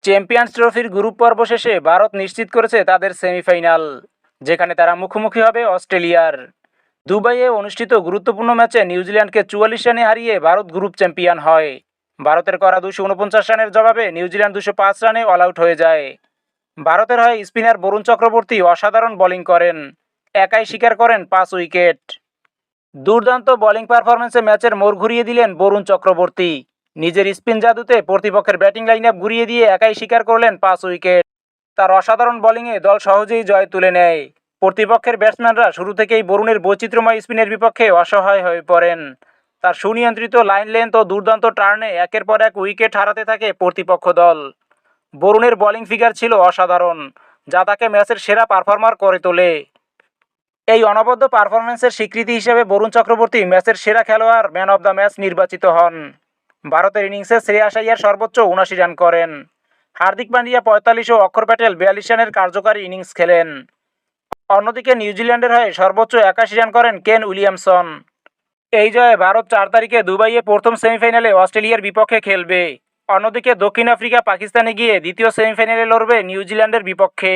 Champions ট্রফির group পর্ব শেষে ভারত নিশ্চিত করেছে তাদের সেমিফাইনাল, যেখানে তারা মুখোমুখি হবে অস্ট্রেলিয়ার। দুবাইয়ে অনুষ্ঠিত গুরুত্বপূর্ণ ম্যাচে নিউজিল্যান্ডকে 44 রানে হারিয়ে ভারত গ্রুপ চ্যাম্পিয়ন হয়। ভারতের করা 249 রানের জবাবে নিউজিল্যান্ড 205 রানে অল আউট হয়ে যায়। ভারতের হয়ে স্পিনার বরুণ চক্রবর্তী অসাধারণ বোলিং করেন, একাই শিকার করেন 5 উইকেট। দুর্দান্ত বোলিং পারফরম্যান্সে ম্যাচের মোড় ঘুরিয়ে দিলেন বরুণ চক্রবর্তী। নিজের স্পিন জাদুতে প্রতিপক্ষের ব্যাটিং লাইন আপ ঘুরিয়ে দিয়ে একাই শিকার করলেন 5 উইকেট। তার অসাধারণ বোলিংয়ে দল সহজেই জয় তুলে নেয়। প্রতিপক্ষের ব্যাটসম্যানরা শুরু থেকেই বরুণের বৈচিত্র্যময় স্পিনের বিপক্ষে অসহায় হয়ে পড়েন। তার সুনিয়ন্ত্রিত লাইন লেন্থ ও দুর্দান্ত টার্নে একের পর এক উইকেট হারাতে থাকে প্রতিপক্ষ দল। বরুণের বোলিং ফিগার ছিল অসাধারণ, যা তাকে ম্যাচের সেরা পারফর্মার করে তোলে। এই অনবদ্য পারফরম্যান্সের স্বীকৃতি হিসেবে বরুণ চক্রবর্তী ম্যাচের সেরা খেলোয়াড় ম্যান অব দ্য ম্যাচ নির্বাচিত হন। ভারতের ইনিংসে শ্রেয়াস আইয়ার সর্বোচ্চ 79 রান করেন। হার্দিক পান্ডিয়া 45 ও অক্ষর প্যাটেল 42 রানের কার্যকারী ইনিংস খেলেন। অন্যদিকে নিউজিল্যান্ডের হয়ে সর্বোচ্চ 81 রান করেন কেন উইলিয়ামসন। এই জয়ে ভারত 4 তারিখে দুবাইয়ে প্রথম সেমিফাইনালে অস্ট্রেলিয়ার বিপক্ষে খেলবে। অন্যদিকে দক্ষিণ আফ্রিকা পাকিস্তানে গিয়ে দ্বিতীয় সেমিফাইনালে লড়বে নিউজিল্যান্ডের বিপক্ষে।